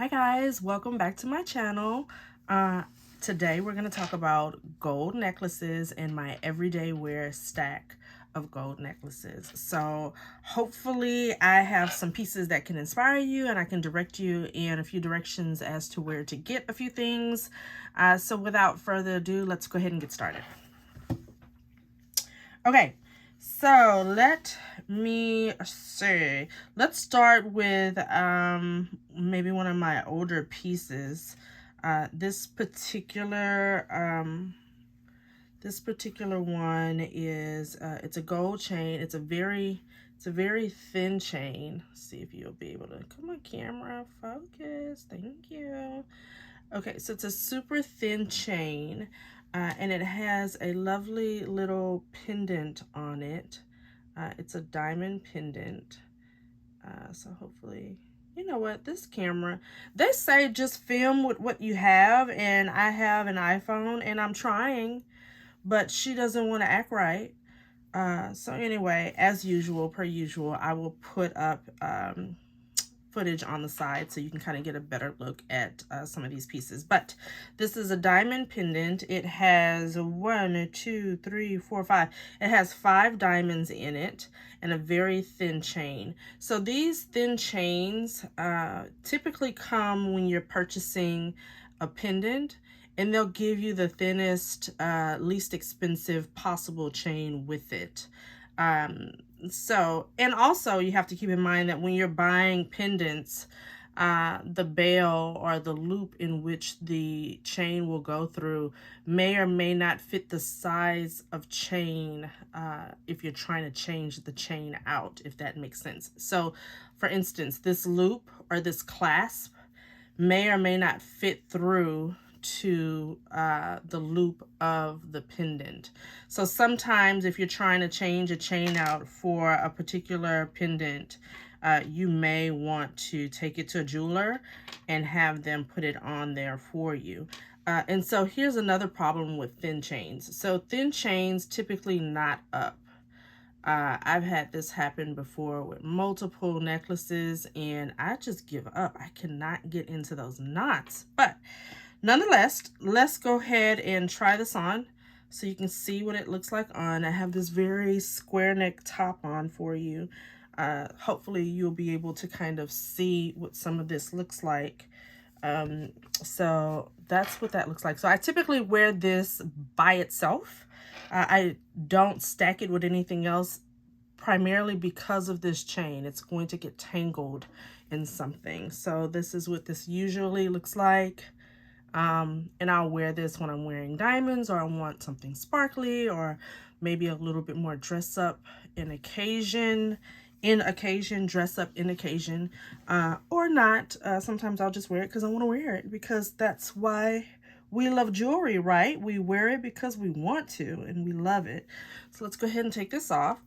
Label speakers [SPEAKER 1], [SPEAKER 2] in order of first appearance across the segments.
[SPEAKER 1] Hi guys, welcome back to my channel. Today we're going to talk about gold necklaces and my everyday wear stack of gold necklaces. So hopefully I have some pieces that can inspire you and I can direct you in a few directions as to where to get a few things. So without further ado, let's go ahead and get started. Okay, so let me see. Let's start with maybe one of my older pieces. This particular one is it's a gold chain. It's a very thin chain. Let's see if you'll be able to come on camera, focus. Thank you. Okay, so it's a super thin chain, and it has a lovely little pendant on it. It's a diamond pendant. So hopefully, you know what, this camera, they say just film with what you have, and I have an iPhone, and I'm trying, but she doesn't want to act right. So anyway, as usual, per usual, I will put up footage on the side so you can kind of get a better look at some of these pieces. But this is a diamond pendant. It has 1, 2, 3, 4, 5. It has 5 diamonds in it and a very thin chain. So these thin chains typically come when you're purchasing a pendant, and they'll give you the thinnest, least expensive possible chain with it. And also you have to keep in mind that when you're buying pendants, the bail or the loop in which the chain will go through may or may not fit the size of chain if you're trying to change the chain out, if that makes sense. So for instance, this loop or this clasp may or may not fit through to the loop of the pendant. So sometimes if you're trying to change a chain out for a particular pendant, you may want to take it to a jeweler and have them put it on there for you. And so here's another problem with thin chains. So thin chains typically knot up. I've had this happen before with multiple necklaces, and I just give up. I cannot get into those knots. But nonetheless, let's go ahead and try this on so you can see what it looks like on. I have this very square neck top on for you. Hopefully you'll be able to kind of see what some of this looks like. So that's what that looks like. So I typically wear this by itself. I don't stack it with anything else, primarily because of this chain. It's going to get tangled in something. So this is what this usually looks like. And I'll wear this when I'm wearing diamonds, or I want something sparkly, or maybe a little bit more dress up in occasion, dress up in occasion, or not. Sometimes I'll just wear it because I want to wear it, because that's why we love jewelry, right? We wear it because we want to and we love it. So let's go ahead and take this off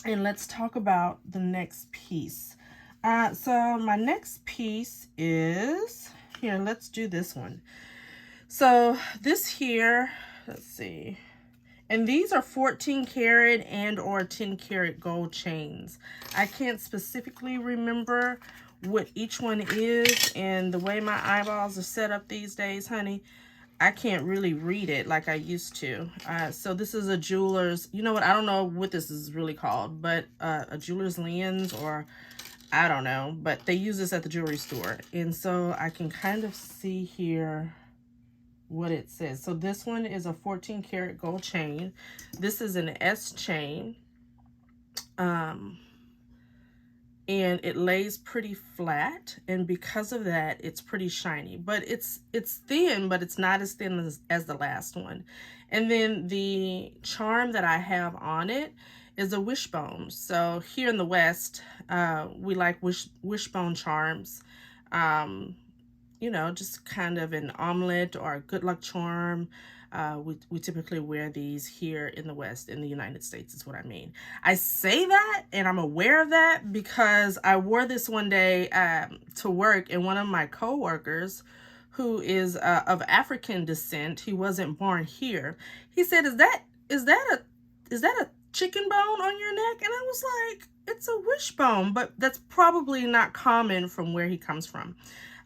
[SPEAKER 1] and let's talk about the next piece. So my next piece is here. Let's do this one. So this here, let's see. And these are 14 karat and or 10 karat gold chains. I can't specifically remember what each one is, and the way my eyeballs are set up these days, honey, I can't really read it like I used to. So this is a jeweler's, you know what, I don't know what this is really called, but a jeweler's lens, or I don't know, but they use this at the jewelry store. And so I can kind of see here what it says. So this one is a 14 karat gold chain. This is an S chain. And it lays pretty flat, and because of that, it's pretty shiny. But it's thin, but it's not as thin as the last one. And then the charm that I have on it is a wishbone. So here in the West, we like wishbone charms. You know, just kind of an omelet or a good luck charm. We typically wear these here in the West, in the United States is what I mean. I say that, and I'm aware of that, because I wore this one day to work, and one of my co-workers, who is of African descent, he wasn't born here, he said, is that a chicken bone on your neck? And I was like, it's a wishbone, but that's probably not common from where he comes from.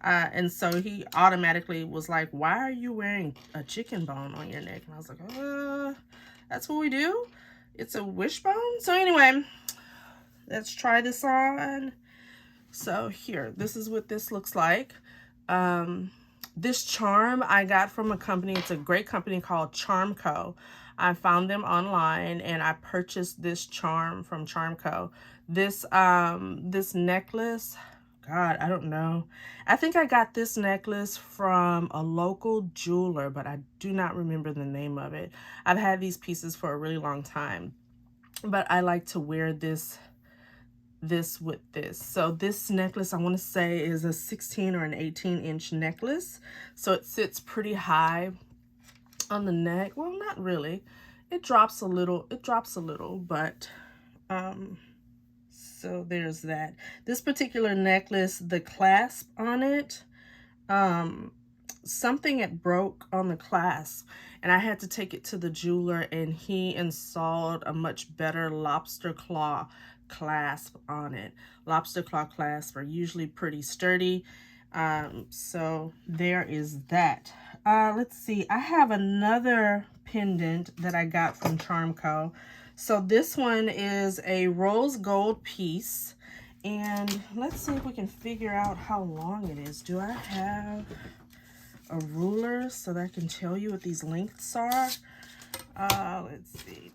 [SPEAKER 1] And so he automatically was like, why are you wearing a chicken bone on your neck? And I was like, that's what we do? It's a wishbone? So anyway, let's try this on. So here, this is what this looks like. This charm I got from a company. It's a great company called CHARMCO. I found them online and I purchased this charm from CHARMCO. This necklace, God, I don't know. I think I got this necklace from a local jeweler, but I do not remember the name of it. I've had these pieces for a really long time, but I like to wear this with this. So this necklace, I want to say, is a 16 or an 18-inch necklace. So it sits pretty high on the neck. Well, not really. It drops a little, but so there's that. This particular necklace, the clasp on it, something had broke on the clasp, and I had to take it to the jeweler, and he installed a much better lobster claw clasp on it. Lobster claw clasps are usually pretty sturdy. So there is that. Let's see, I have another pendant that I got from CHARMCO. So this one is a rose gold piece, and let's see if we can figure out how long it is. Do I have a ruler so that I can tell you what these lengths are? Let's see.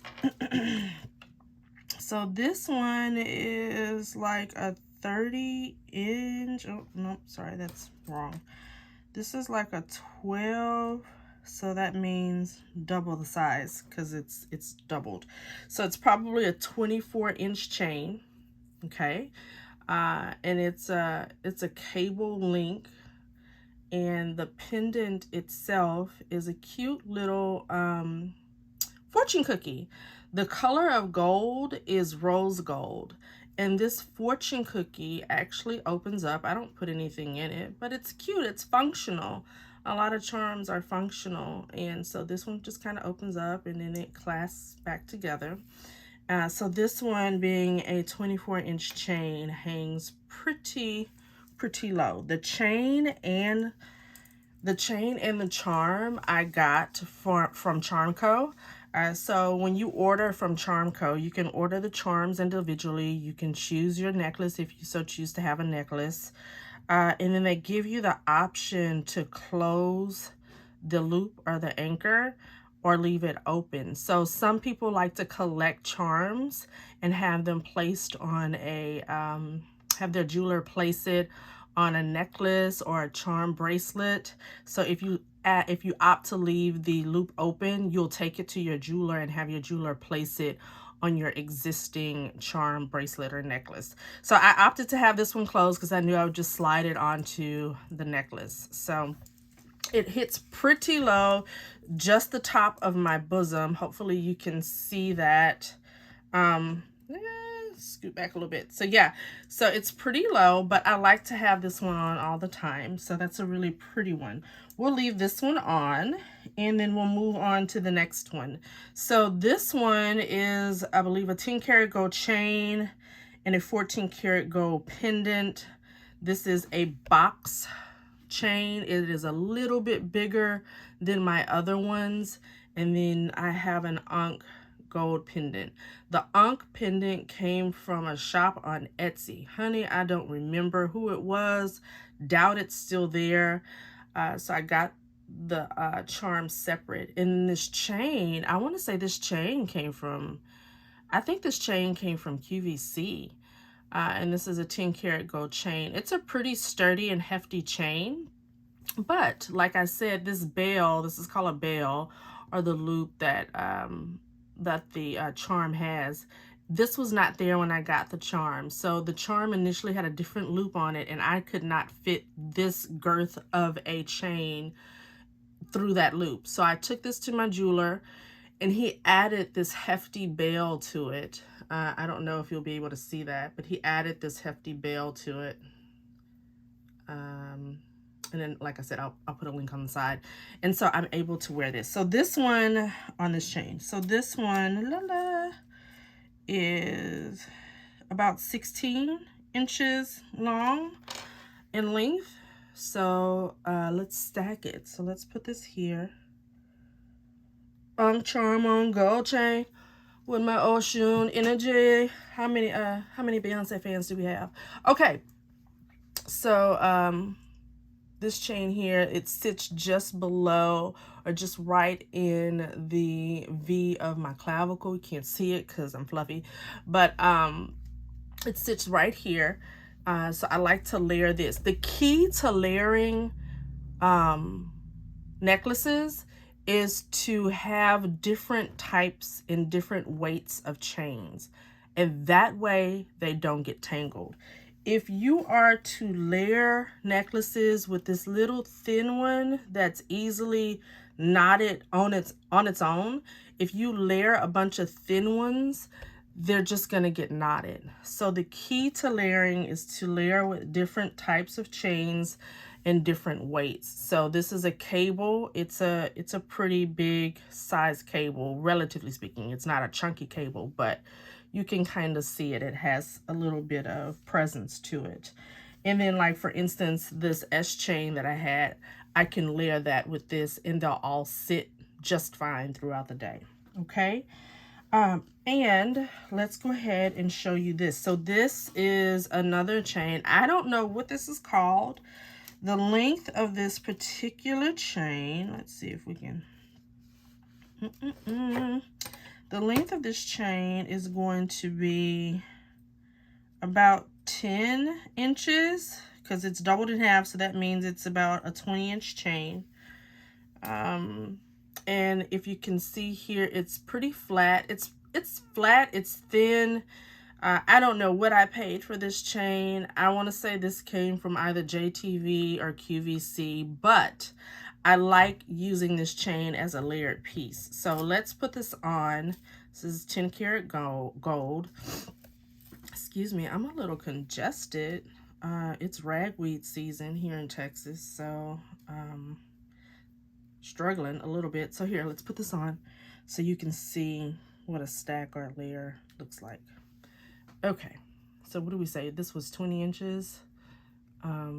[SPEAKER 1] So this one is like a 30-inch. Oh, no, sorry, that's wrong. This is like a 12, so that means double the size because it's doubled. So it's probably a 24-inch chain, okay? And it's a cable link, and the pendant itself is a cute little fortune cookie. The color of gold is rose gold, and this fortune cookie actually opens up. I don't put anything in it, but it's cute. It's functional. A lot of charms are functional, and so this one just kind of opens up and then it clasps back together. So this one, being a 24-inch chain, hangs pretty low. The chain and the charm I got from CHARMCO. So when you order from CHARMCO, you can order the charms individually. You can choose your necklace if you so choose to have a necklace. And then they give you the option to close the loop or the anchor or leave it open. So some people like to collect charms and have them placed on a, have their jeweler place it on a necklace or a charm bracelet. So if you opt to leave the loop open, you'll take it to your jeweler and have your jeweler place it on your existing charm bracelet or necklace. So I opted to have this one closed because I knew I would just slide it onto the necklace. So it hits pretty low, just the top of my bosom. Hopefully you can see that. Scoot back a little bit. So yeah, so it's pretty low, but I like to have this one on all the time. So that's a really pretty one. We'll leave this one on, and then we'll move on to the next one. So this one is, I believe, a 10-karat gold chain and a 14-karat gold pendant. This is a box chain. It is a little bit bigger than my other ones. And then I have an Ankh gold pendant. The Ankh pendant came from a shop on Etsy. Honey, I don't remember who it was. Doubt it's still there. So I got the charm separate. And this chain, I want to say this chain came from, I think this chain came from QVC. And this is a 10-karat gold chain. It's a pretty sturdy and hefty chain. But like I said, this bell, this is called a bell, or the loop that the charm has. This was not there when I got the charm. So the charm initially had a different loop on it, and I could not fit this girth of a chain through that loop. So I took this to my jeweler, and he added this hefty bell to it. I don't know if you'll be able to see that, but he added this hefty bell to it. And then, like I said, I'll put a link on the side. And so I'm able to wear this. So this one on this chain. So this one, is about 16 inches long in length. So let's stack it. So let's put this here. Charm on gold chain with my Oshun energy. How many Beyonce fans do we have? Okay, so this chain here, it sits just below or just right in the V of my clavicle. You can't see it because I'm fluffy, but it sits right here. So I like to layer this. The key to layering necklaces is to have different types and different weights of chains, and that way they don't get tangled. If you are to layer necklaces with this little thin one that's easily knotted on its own, if you layer a bunch of thin ones, they're just going to get knotted. So the key to layering is to layer with different types of chains and different weights. So this is a cable. It's a pretty big size cable, relatively speaking. It's not a chunky cable, but you can kind of see it. It has a little bit of presence to it. And then, like, for instance, this S chain that I had, I can layer that with this and they'll all sit just fine throughout the day. Okay. And let's go ahead and show you this. So this is another chain. I don't know what this is called. The length of this particular chain, let's see if we can. The length of this chain is going to be about 10 inches because it's doubled in half. So that means it's about a 20-inch chain. And if you can see here, it's pretty flat. It's flat, it's thin. I don't know what I paid for this chain. I want to say this came from either JTV or QVC, but I like using this chain as a layered piece. So let's put this on. This is 10 karat gold. Excuse me, I'm a little congested. It's ragweed season here in Texas, so struggling a little bit. So here, let's put this on so you can see what a stack or a layer looks like. Okay, so what do we say? This was 20 inches. There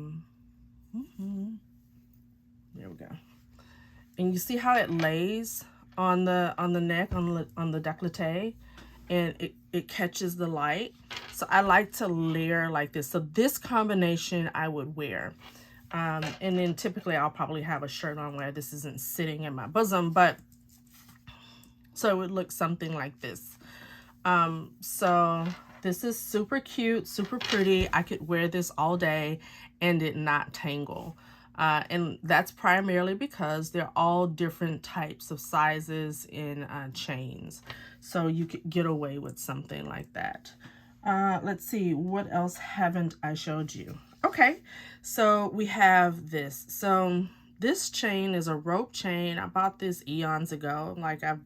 [SPEAKER 1] we go. And you see how it lays on the neck, on the décolleté, and it catches the light. So I like to layer like this. So this combination I would wear. And then typically I'll probably have a shirt on where this isn't sitting in my bosom, but so it would look something like this. So this is super cute, super pretty. I could wear this all day and it not tangle. And that's primarily because they're all different types of sizes in chains. So you could get away with something like that. Let's see, what else haven't I showed you? Okay, so we have this. So this chain is a rope chain. I bought this eons ago. Like, I've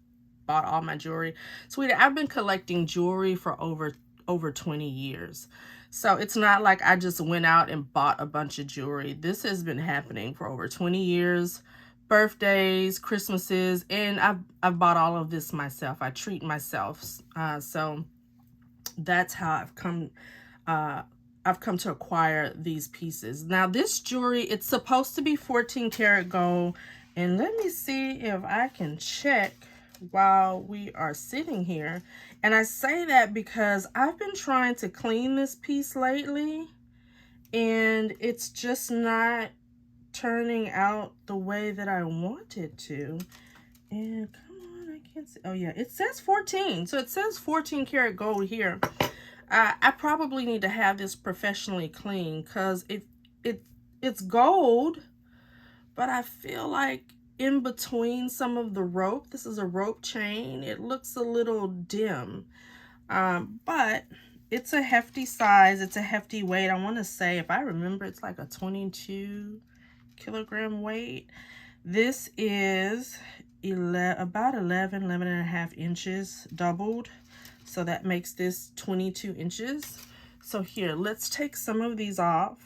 [SPEAKER 1] bought all my jewelry. Sweetie, I've been collecting jewelry for over 20 years. So it's not like I just went out and bought a bunch of jewelry. This has been happening for over 20 years. Birthdays, Christmases, and I've bought all of this myself. I treat myself. So that's how I've come to acquire these pieces. Now this jewelry, it's supposed to be 14 karat gold. And let me see if I can check while we are sitting here. And I say that because I've been trying to clean this piece lately and it's just not turning out the way that I want it to. And come on, I can't see. Oh yeah, it says 14. So it says 14 karat gold here. I probably need to have this professionally cleaned because it's gold, but I feel like in between some of the rope, this is a rope chain, it looks a little dim. But it's a hefty size, it's a hefty weight. I want to say, if I remember, it's like a 22 kilogram weight. This is about 11 and a half inches doubled. So that makes this 22 inches. So here, let's take some of these off.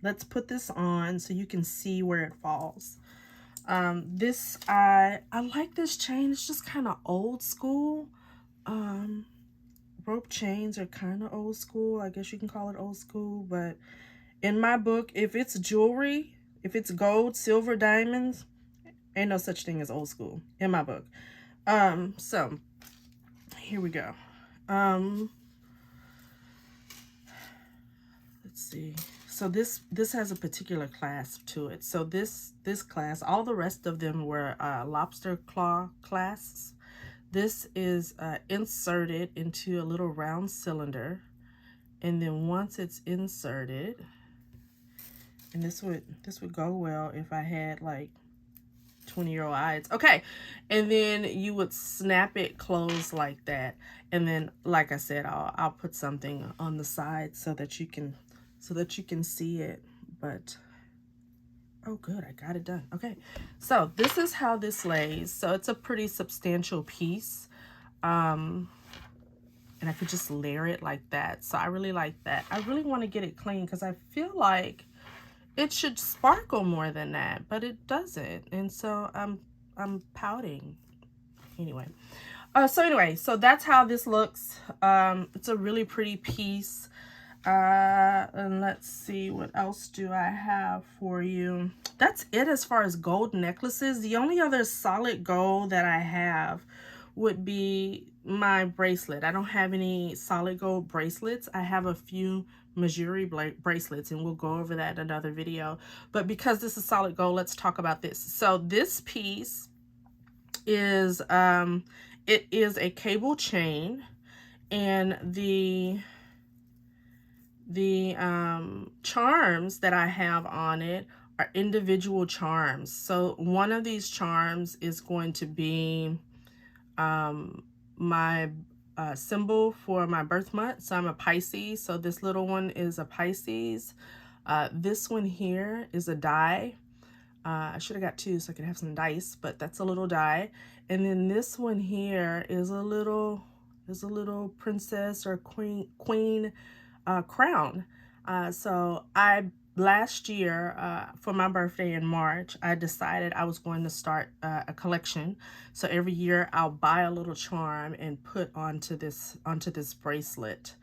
[SPEAKER 1] Let's put this on so you can see where it falls. I like this chain. It's just kind of old school. rope chains are kind of old school. I guess you can call it old school, but in my book, if it's jewelry, if it's gold, silver, diamonds, ain't no such thing as old school in my book. So here we go. Let's see. So this has a particular clasp to it. So this clasp, all the rest of them were lobster claw clasps. This is inserted into a little round cylinder, and then once it's inserted, and this would go well if I had like 20-year-old eyes. Okay, and then you would snap it closed like that, and then like I said, I'll put something on the side so that you can see it. But oh good, I got it done. Okay, so this is how this lays. So it's a pretty substantial piece, and I could just layer it like that. So I really like that. I really want to get it clean because I feel like it should sparkle more than that, but it doesn't, and so I'm pouting. Anyway, so that's how this looks. It's a really pretty piece. And let's see, what else do I have for you? That's it as far as gold necklaces. The only other solid gold that I have would be my bracelet. I don't have any solid gold bracelets. I have a few Missouri bracelets, and we'll go over that in another video. But because this is solid gold, let's talk about this. So this piece is it is a cable chain, and the charms that I have on it are individual charms. So one of these charms is going to be my symbol for my birth month. So I'm a Pisces, so this little one is a Pisces. This one here is a die. I should have got two so I could have some dice, but that's a little die. And then this one here is a little princess or queen crown. So last year, for my birthday in March, I decided I was going to start a collection. So every year I'll buy a little charm and put onto this bracelet.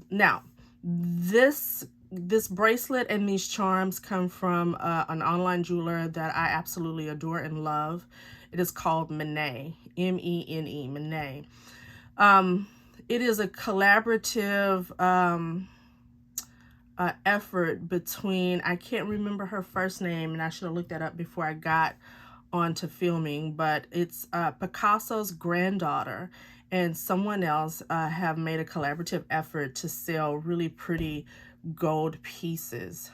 [SPEAKER 1] Now, this bracelet and these charms come from an online jeweler that I absolutely adore and love. It is called MENE, M-E-N-E, MENE. It is a collaborative effort between, I can't remember her first name, and I should have looked that up before I got onto filming, but it's Picasso's granddaughter and someone else have made a collaborative effort to sell really pretty gold pieces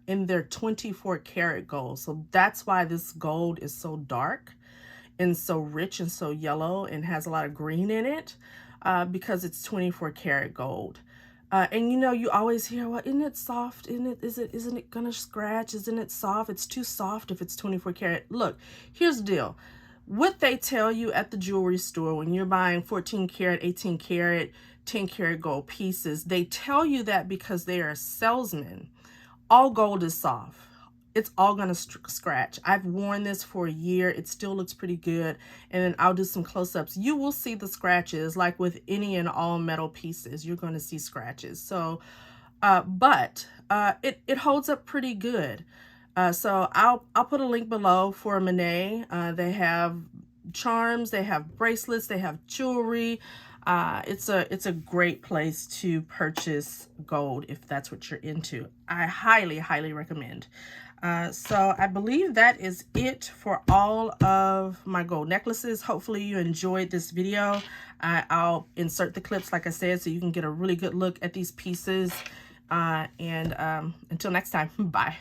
[SPEAKER 1] in their 24 karat gold. So that's why this gold is so dark and so rich and so yellow and has a lot of green in it, because it's 24 karat gold. And you know, you always hear, well, isn't it soft? Isn't it gonna scratch? Isn't it soft? It's too soft if it's 24 karat. Look, here's the deal. What they tell you at the jewelry store when you're buying 14 karat, 18 karat, 10 karat gold pieces, they tell you that because they are salesmen. All gold is soft. It's all gonna scratch. I've worn this for a year. It still looks pretty good. And then I'll do some close-ups. You will see the scratches, like with any and all metal pieces. You're gonna see scratches. So, but it holds up pretty good. So I'll put a link below for MENE. They have charms, they have bracelets, they have jewelry. It's a great place to purchase gold if that's what you're into. I highly recommend. So I believe that is it for all of my gold necklaces. Hopefully you enjoyed this video. I'll insert the clips, like I said, so you can get a really good look at these pieces. And until next time, bye.